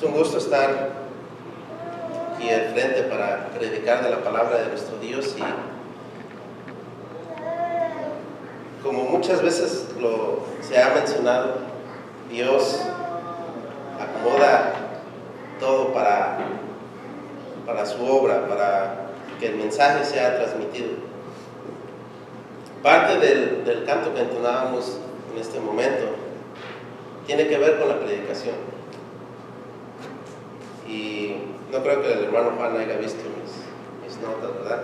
Es un gusto estar aquí al frente para predicar de la palabra de nuestro Dios, y como muchas veces se ha mencionado, Dios acomoda todo para su obra, para que el mensaje sea transmitido. Parte del canto que entonábamos en este momento tiene que ver con la predicación, y no creo que el hermano Juan haya visto mis notas, ¿verdad?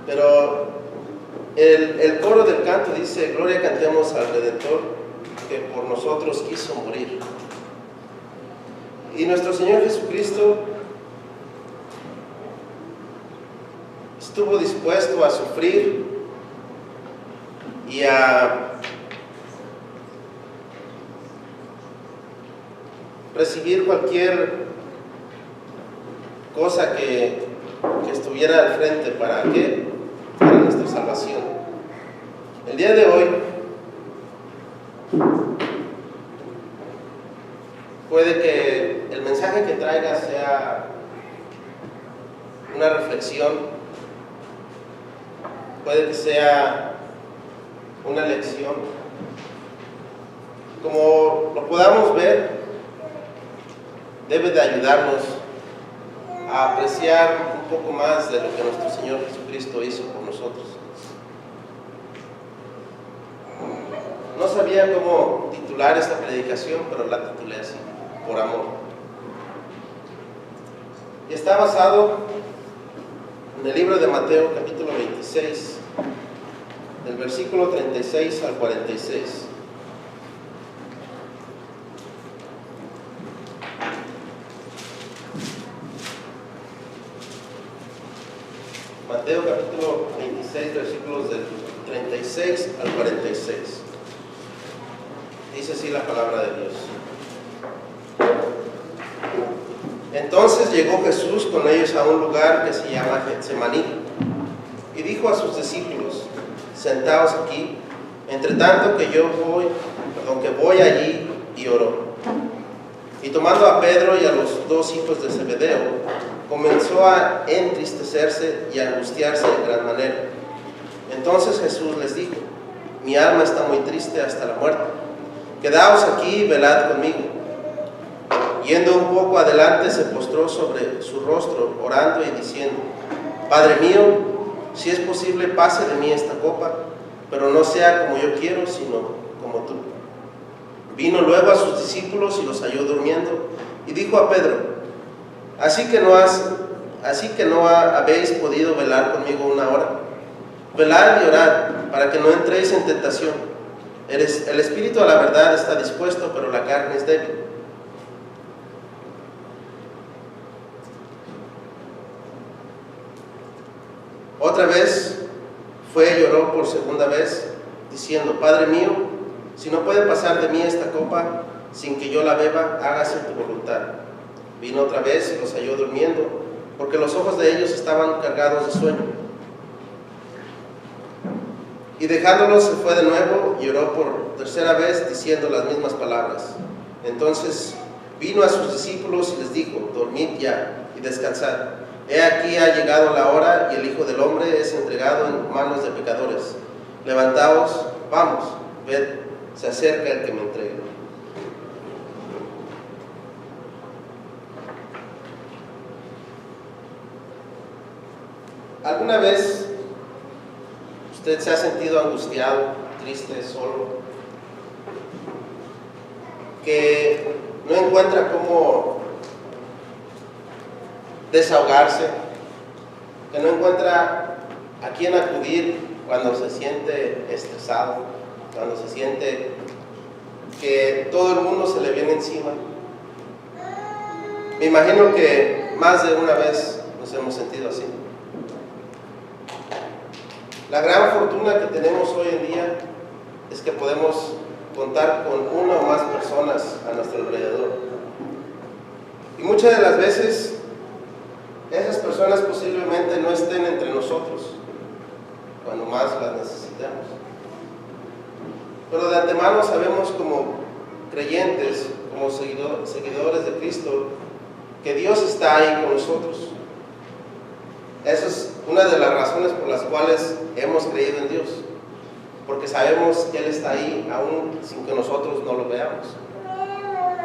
Pero el coro del canto dice: gloria cantemos al Redentor, que por nosotros quiso morir. Y nuestro Señor Jesucristo estuvo dispuesto a sufrir y a recibir cualquier cosa que estuviera al frente. ¿Para qué? Para nuestra salvación. El día de hoy puede que el mensaje que traiga sea una reflexión, puede que sea una lección. Como lo podamos ver, debe de ayudarnos a apreciar un poco más de lo que nuestro Señor Jesucristo hizo por nosotros. No sabía cómo titular esta predicación, pero la titulé así: por amor. Y está basado en el libro de Mateo, capítulo 26, del versículo 36 al 46. Mateo capítulo 26, versículos del 36 al 46. Dice así la palabra de Dios. Entonces llegó Jesús con ellos a un lugar que se llama Getsemaní, y dijo a sus discípulos: sentaos aquí, entre tanto que voy allí y oro. Y tomando a Pedro y a los dos hijos de Zebedeo, comenzó a entristecerse y a angustiarse de gran manera. Entonces Jesús les dijo: mi alma está muy triste hasta la muerte. Quedaos aquí y velad conmigo. Yendo un poco adelante, se postró sobre su rostro, orando y diciendo: Padre mío, si es posible, pase de mí esta copa, pero no sea como yo quiero, sino como tú. Vino luego a sus discípulos y los halló durmiendo, y dijo a Pedro: ¿Así que no habéis podido velar conmigo una hora? Velad y orad, para que no entréis en tentación. El espíritu a la verdad está dispuesto, pero la carne es débil. Otra vez fue y lloró por segunda vez, diciendo: Padre mío, si no puede pasar de mí esta copa sin que yo la beba, hágase tu voluntad. Vino otra vez y los halló durmiendo, porque los ojos de ellos estaban cargados de sueño. Y dejándolos se fue de nuevo y oró por tercera vez, diciendo las mismas palabras. Entonces vino a sus discípulos y les dijo: dormid ya y descansad. He aquí ha llegado la hora, y el Hijo del Hombre es entregado en manos de pecadores. Levantaos, vamos, ved, se acerca el que me entrega. ¿Alguna vez usted se ha sentido angustiado, triste, solo? Que no encuentra cómo desahogarse, que no encuentra a quién acudir cuando se siente estresado, cuando se siente que todo el mundo se le viene encima? Me imagino que más de una vez nos hemos sentido así. La gran fortuna que tenemos hoy en día es que podemos contar con una o más personas a nuestro alrededor. Y muchas de las veces esas personas posiblemente no estén entre nosotros cuando más las necesitamos. Pero de antemano sabemos, como creyentes, como seguidores de Cristo, que Dios está ahí con nosotros. Esa es una de las razones por las cuales hemos creído en Dios, porque sabemos que Él está ahí aún sin que nosotros no lo veamos.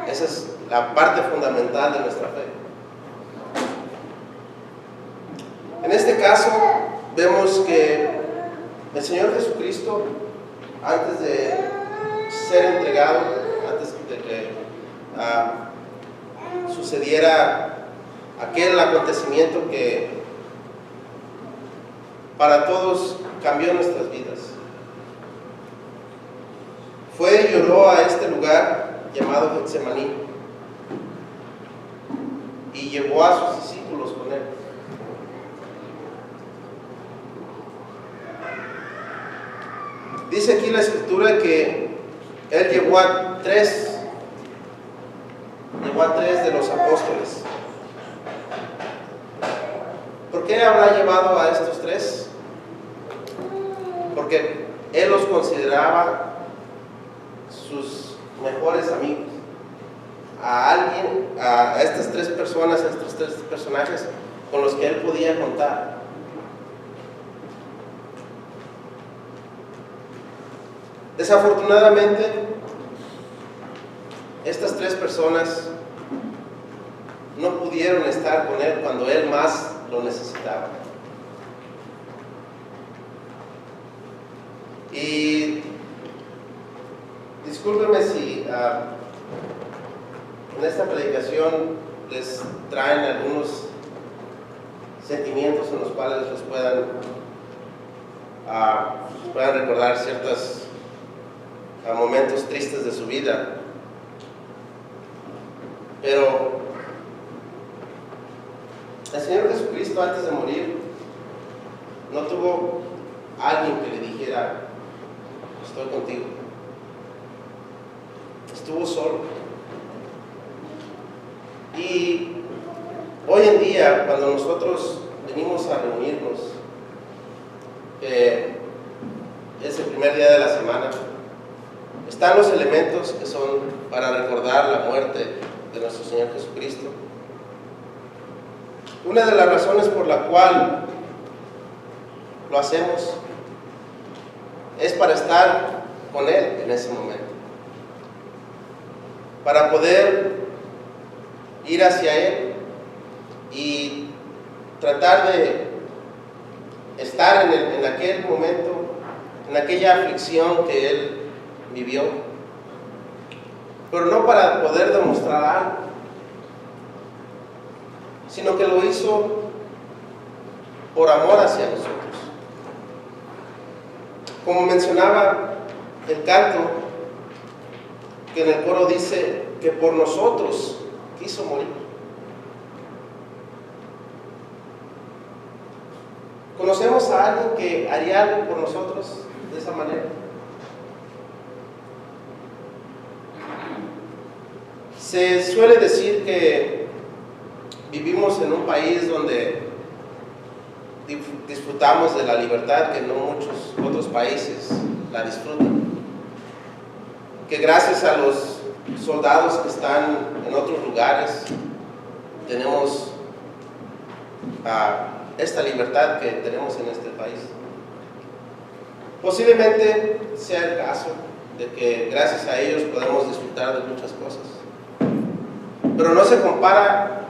Esa es la parte fundamental de nuestra fe. En este caso vemos que el Señor Jesucristo, antes de ser entregado, antes de que sucediera aquel acontecimiento que para todos cambió nuestras vidas, fue y lloró a este lugar llamado Getsemaní y llevó a sus discípulos con Él. Dice aquí la Escritura que Él llevó a tres de los apóstoles. ¿Por qué habrá llevado a estos tres? Porque Él los consideraba sus mejores amigos. A estas tres personas, a estos tres personajes con los que Él podía contar. Desafortunadamente, estas tres personas no pudieron estar con Él cuando Él más lo necesitaba. Y discúlpenme si en esta predicación les traen algunos sentimientos en los cuales les puedan recordar ciertos momentos tristes de su vida, pero el Señor Jesucristo, antes de morir, no tuvo alguien que le dijera: estoy contigo. Estuvo solo. Y hoy en día, cuando nosotros venimos a reunirnos, es el primer día de la semana, están los elementos que son para recordar la muerte de nuestro Señor Jesucristo. Una de las razones por la cual lo hacemos es para estar con Él en ese momento, para poder ir hacia Él y tratar de estar en aquel momento, en aquella aflicción que Él vivió, pero no para poder demostrar algo, sino que lo hizo por amor hacia nosotros. Como mencionaba el canto, que en el coro dice que por nosotros quiso morir. ¿Conocemos a alguien que haría algo por nosotros de esa manera? Se suele decir que vivimos en un país donde disfrutamos de la libertad que no muchos otros países la disfrutan. Que gracias a los soldados que están en otros lugares tenemos esta libertad que tenemos en este país. Posiblemente sea el caso de que gracias a ellos podemos disfrutar de muchas cosas, pero no se compara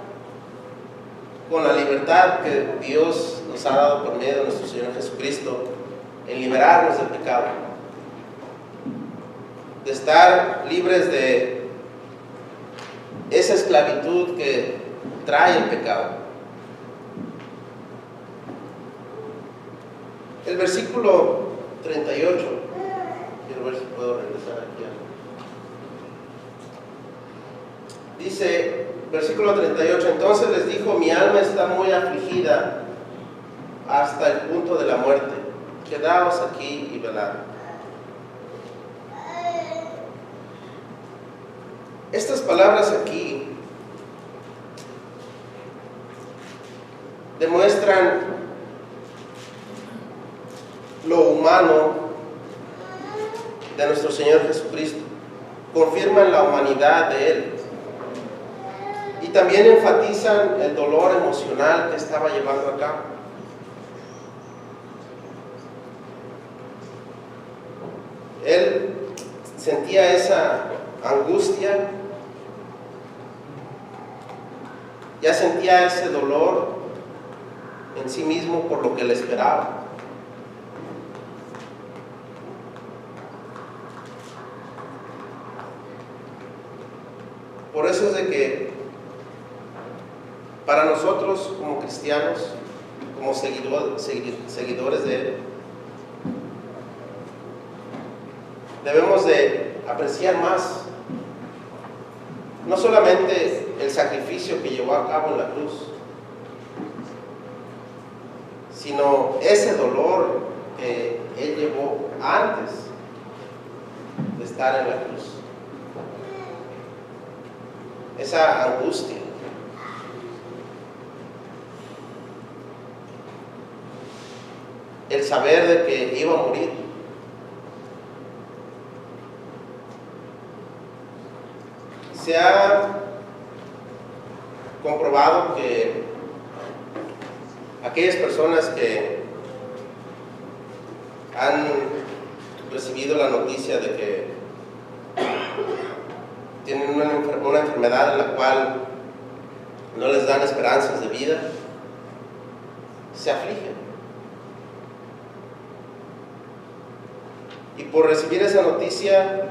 con la libertad que Dios nos ha dado por medio de nuestro Señor Jesucristo en liberarnos del pecado, de estar libres de esa esclavitud que trae el pecado. El versículo 38, quiero ver si puedo regresar aquí. Dice, versículo 38, entonces les dijo: mi alma está muy afligida hasta el punto de la muerte, quedaos aquí y velad. Estas palabras aquí demuestran lo humano de nuestro Señor Jesucristo. confirman la humanidad de Él y también enfatizan el dolor emocional que estaba llevando a cabo. Él sentía esa angustia, ya sentía ese dolor en sí mismo por lo que le esperaba. Por eso es de que para nosotros como cristianos, como seguidores de Él, debemos de apreciar más no solamente el sacrificio que llevó a cabo en la cruz, sino ese dolor que Él llevó antes de estar en la cruz. Esa angustia. El saber de que iba a morir. Se ha comprobado que aquellas personas que han recibido la noticia de que tienen una enfermedad en la cual no les dan esperanzas de vida, se afligen. Y por recibir esa noticia,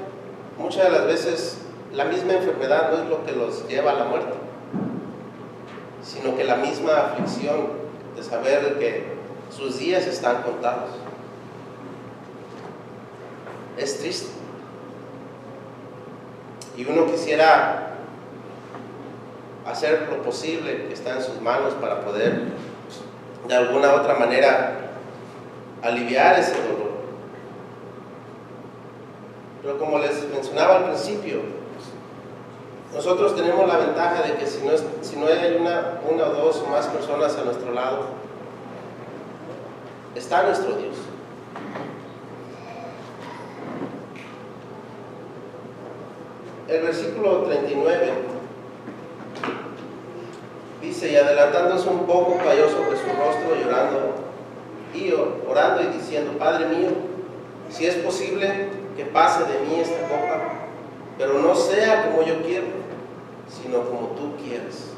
muchas de las veces la misma enfermedad no es lo que los lleva a la muerte, sino que la misma aflicción de saber que sus días están contados. Es triste. Y uno quisiera hacer lo posible que está en sus manos para poder de alguna u otra manera aliviar ese dolor. Pero como les mencionaba al principio, nosotros tenemos la ventaja de que si no hay una o dos o más personas a nuestro lado, está nuestro Dios. El versículo 39 dice: y adelantándose un poco cayó sobre su rostro llorando y orando y diciendo: Padre mío, si es posible que pase de mí esta copa, pero no sea como yo quiero, sino como tú quieres.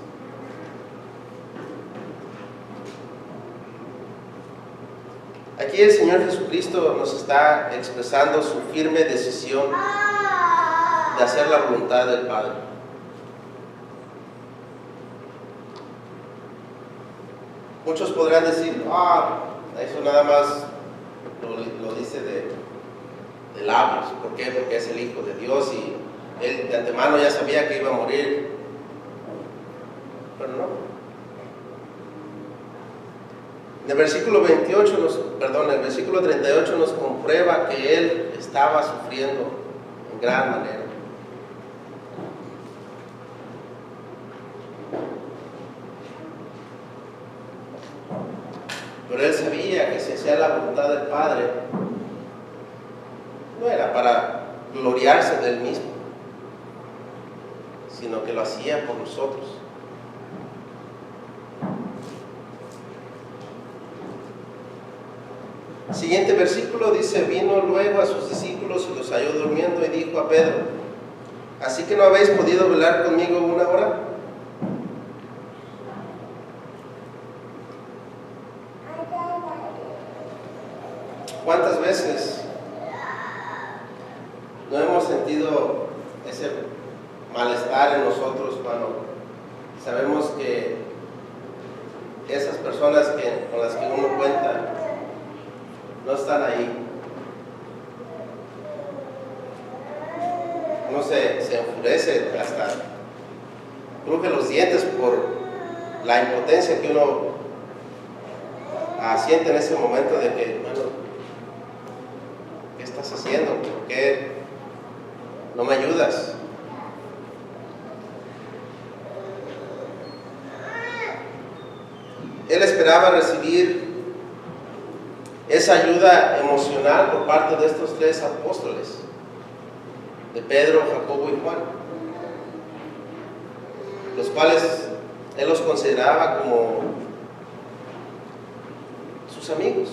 Aquí el Señor Jesucristo nos está expresando su firme decisión de hacer la voluntad del Padre. Muchos podrán decir: eso nada más lo dice de labios. ¿Por qué? Porque es el Hijo de Dios y Él de antemano ya sabía que iba a morir. Pero no. En el versículo 38 nos comprueba que Él estaba sufriendo en gran manera. Pero Él sabía que si hacía la voluntad del Padre, no era para gloriarse de Él mismo, sino que lo hacía por nosotros. El siguiente versículo dice: vino luego a sus discípulos y los halló durmiendo y dijo a Pedro: ¿así que no habéis podido velar conmigo una hora? ¿Cuántas veces no hemos sentido ese malestar en nosotros cuando sabemos que esas personas con las que uno cuenta no están ahí? Uno se enfurece, hasta cruje los dientes por la impotencia que uno siente en ese momento de que, bueno, ¿qué estás haciendo? ¿Por qué no me ayudas? Él esperaba recibir esa ayuda emocional por parte de estos tres apóstoles. de Pedro, Jacobo y Juan, los cuales él los consideraba como sus amigos.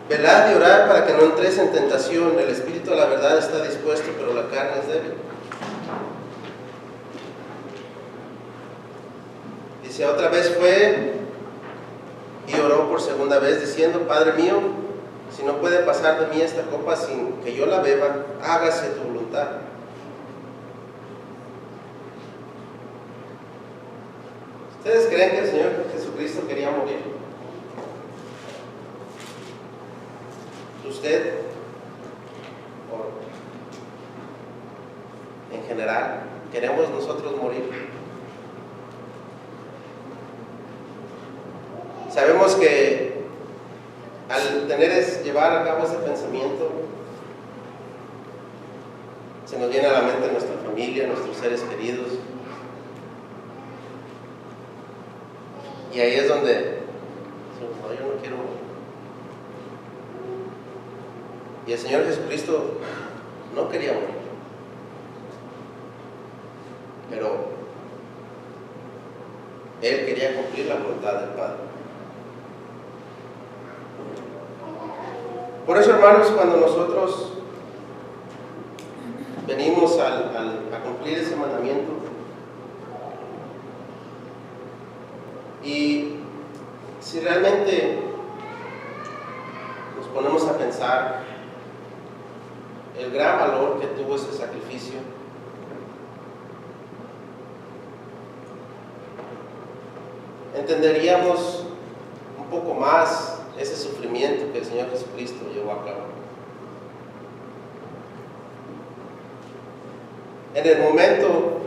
Velad y orad para que no entréis en tentación. El espíritu a la verdad está dispuesto, pero la carne es débil. Dice, otra vez fue y oró por segunda vez, diciendo, Padre mío, si no puede pasar de mí esta copa sin que yo la beba, hágase tu voluntad. ¿Ustedes creen que el Señor Jesucristo quería morir? ¿Usted, o en general, queremos nosotros morir? Sabemos que al llevar a cabo ese pensamiento, se nos viene a la mente nuestra familia, nuestros seres queridos. Y ahí es donde decimos, no, yo no quiero morir. Y el Señor Jesucristo no quería morir, pero Él quería cumplir la voluntad del Padre. Por eso, hermanos, cuando nosotros venimos a cumplir ese mandamiento, y si realmente nos ponemos a pensar el gran valor que tuvo ese sacrificio, entenderíamos un poco más ese sufrimiento que el Señor Jesucristo llevó a cabo. En el momento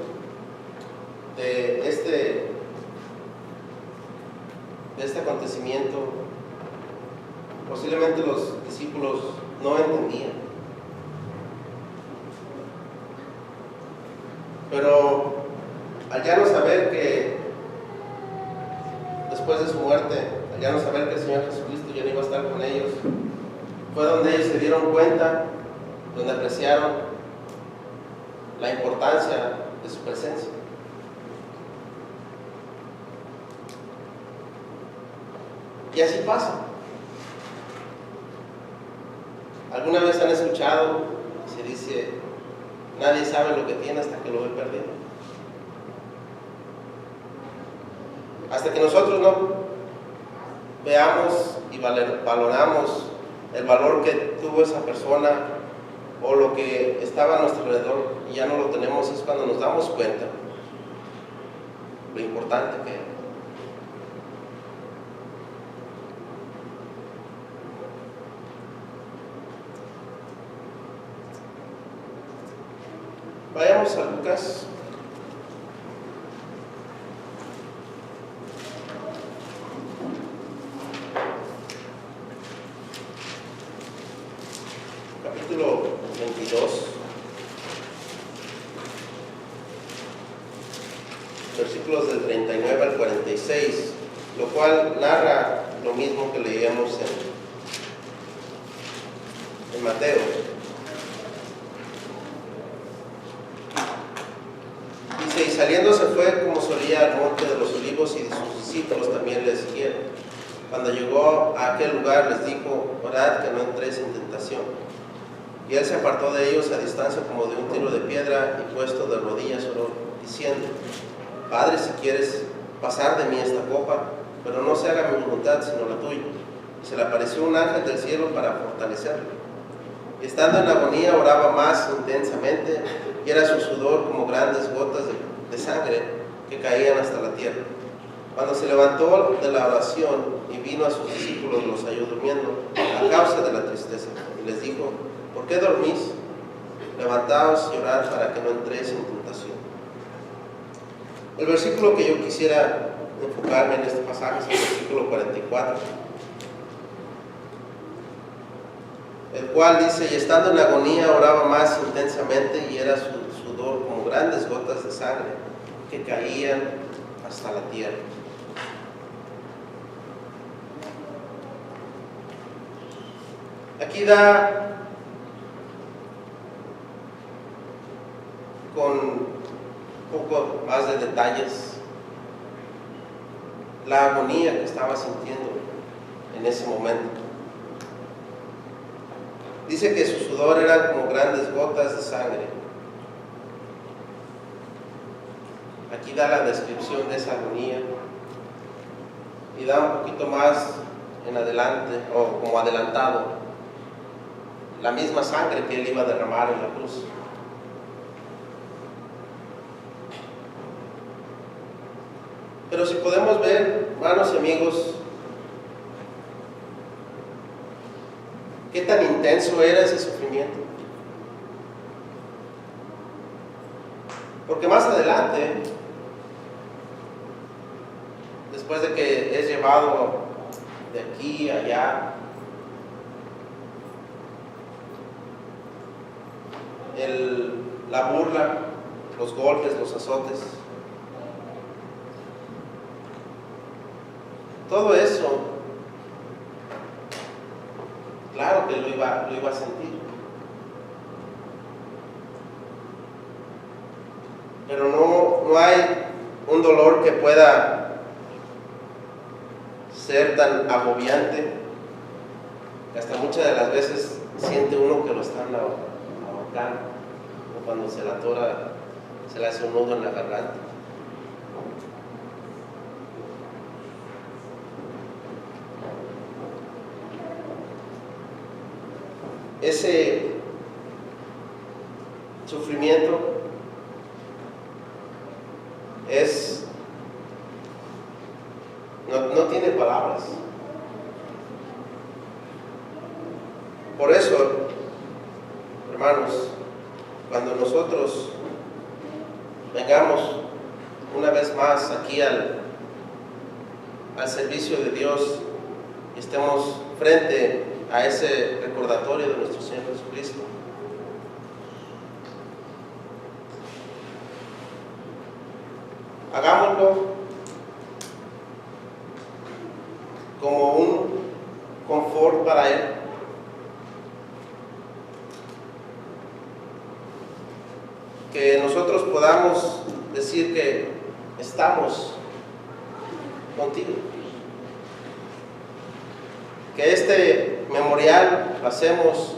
de este acontecimiento, posiblemente los discípulos no entendían. Pero al ya no saber que después de su muerte, al ya no saber que el Señor Jesucristo ya no iba a estar con ellos, fue donde ellos se dieron cuenta, donde apreciaron la importancia de su presencia. Y así pasa. ¿Alguna vez han escuchado? Se dice, nadie sabe lo que tiene hasta que lo ve perdido. Hasta que nosotros no veamos y valoramos el valor que tuvo esa persona o lo que estaba a nuestro alrededor y ya no lo tenemos, es cuando nos damos cuenta lo importante que es. Vayamos a Lucas. Capítulo 22, versículos del 39 al 46, lo cual narra lo mismo que leíamos en Mateo. Dice, y saliendo se fue como solía al monte de los olivos, y sus discípulos también le siguieron. Cuando llegó a aquel lugar les dijo, orad que no entréis en tentación. Y él se apartó de ellos a distancia como de un tiro de piedra, y puesto de rodillas oró, diciendo, Padre, si quieres pasar de mí esta copa, pero no se haga mi voluntad sino la tuya. Y se le apareció un ángel del cielo para fortalecerlo. Y estando en agonía oraba más intensamente, y era su sudor como grandes gotas de sangre que caían hasta la tierra. Cuando se levantó de la oración y vino a sus discípulos, los halló durmiendo a causa de la tristeza, y les dijo, ¿por qué dormís? Levantaos y orad para que no entréis en tentación. El versículo que yo quisiera enfocarme en este pasaje es el versículo 44, el cual dice, y estando en agonía oraba más intensamente, y era su sudor como grandes gotas de sangre que caían hasta la tierra. Aquí da con un poco más de detalles la agonía que estaba sintiendo en ese momento. Dice que su sudor eran como grandes gotas de sangre. Aquí da la descripción de esa agonía y da un poquito más en adelante, o como adelantado, la misma sangre que él iba a derramar en la cruz. Pero si podemos ver, hermanos y amigos, qué tan intenso era ese sufrimiento. Porque más adelante, después de que es llevado de aquí a allá, la burla, los golpes, los azotes, todo eso, claro que lo iba a sentir. Pero no hay un dolor que pueda ser tan agobiante que hasta muchas de las veces siente uno que lo están ahorcando, o cuando se la atora, se le hace un nudo en la garganta. Ese sufrimiento no tiene palabras. Por eso, hermanos, cuando nosotros vengamos una vez más aquí al servicio de Dios y estemos frente a ese recordatorio de nuestro Señor Jesucristo, hagámoslo como un confort para Él. Que nosotros podamos decir que estamos contigo. Que este memorial lo hacemos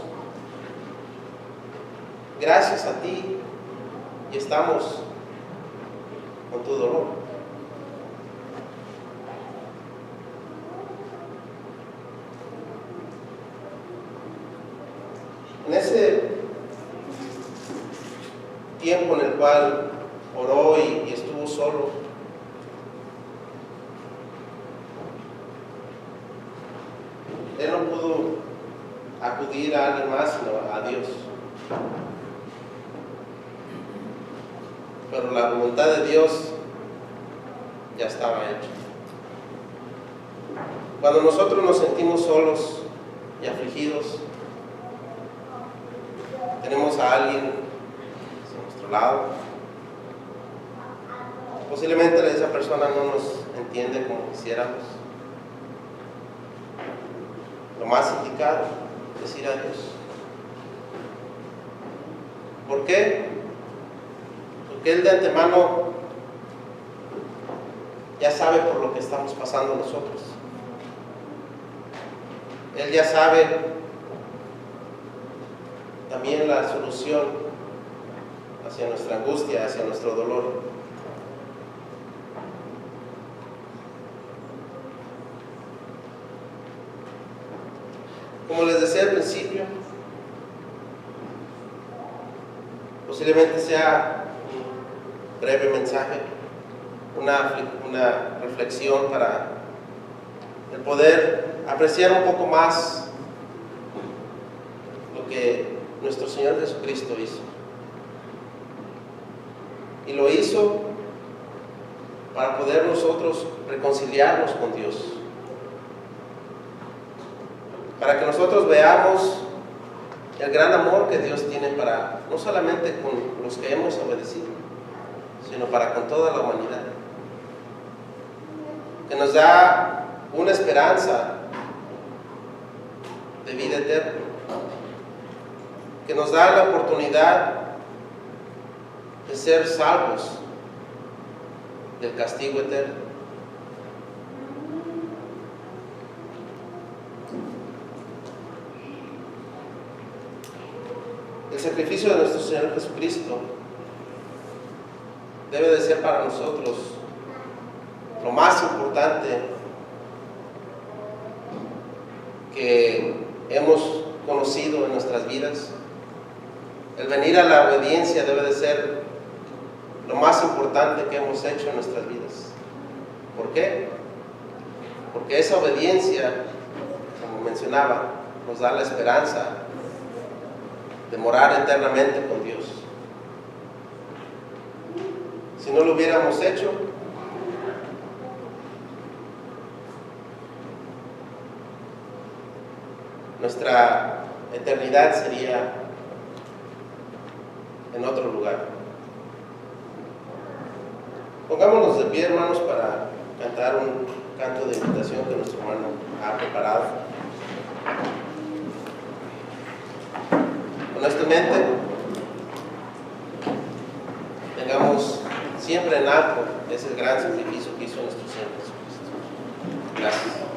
gracias a ti y estamos con tu dolor. En ese tiempo en el cual oró y estuvo solo, él no pudo acudir a alguien más sino a Dios. Pero la voluntad de Dios ya estaba hecha. Cuando nosotros nos sentimos solos y afligidos, tenemos a alguien a nuestro lado. Posiblemente esa persona no nos entiende como quisiéramos. Lo más indicado es ir a Dios. ¿Por qué? Porque Él de antemano ya sabe por lo que estamos pasando nosotros. Él ya sabe también la solución hacia nuestra angustia, hacia nuestro dolor. Como les decía al principio, posiblemente sea un breve mensaje, una reflexión para el poder apreciar un poco más lo que nuestro Señor Jesucristo hizo. Y lo hizo para poder nosotros reconciliarnos con Dios. Para que nosotros veamos el gran amor que Dios tiene para, no solamente con los que hemos obedecido, sino para con toda la humanidad. Que nos da una esperanza de vida eterna. que nos da la oportunidad de ser salvos del castigo eterno. El sacrificio de nuestro Señor Jesucristo debe de ser para nosotros lo más importante que hemos conocido en nuestras vidas. El venir a la obediencia debe de ser lo más importante que hemos hecho en nuestras vidas. ¿Por qué? Porque esa obediencia, como mencionaba, nos da la esperanza de morar eternamente con Dios. Si no lo hubiéramos hecho, nuestra eternidad sería en otro lugar. Pongámonos de pie, hermanos, para cantar un canto de invitación que nuestro hermano ha preparado. Honestamente, tengamos siempre en alto ese gran sacrificio que hizo nuestro Señor Jesucristo. Gracias.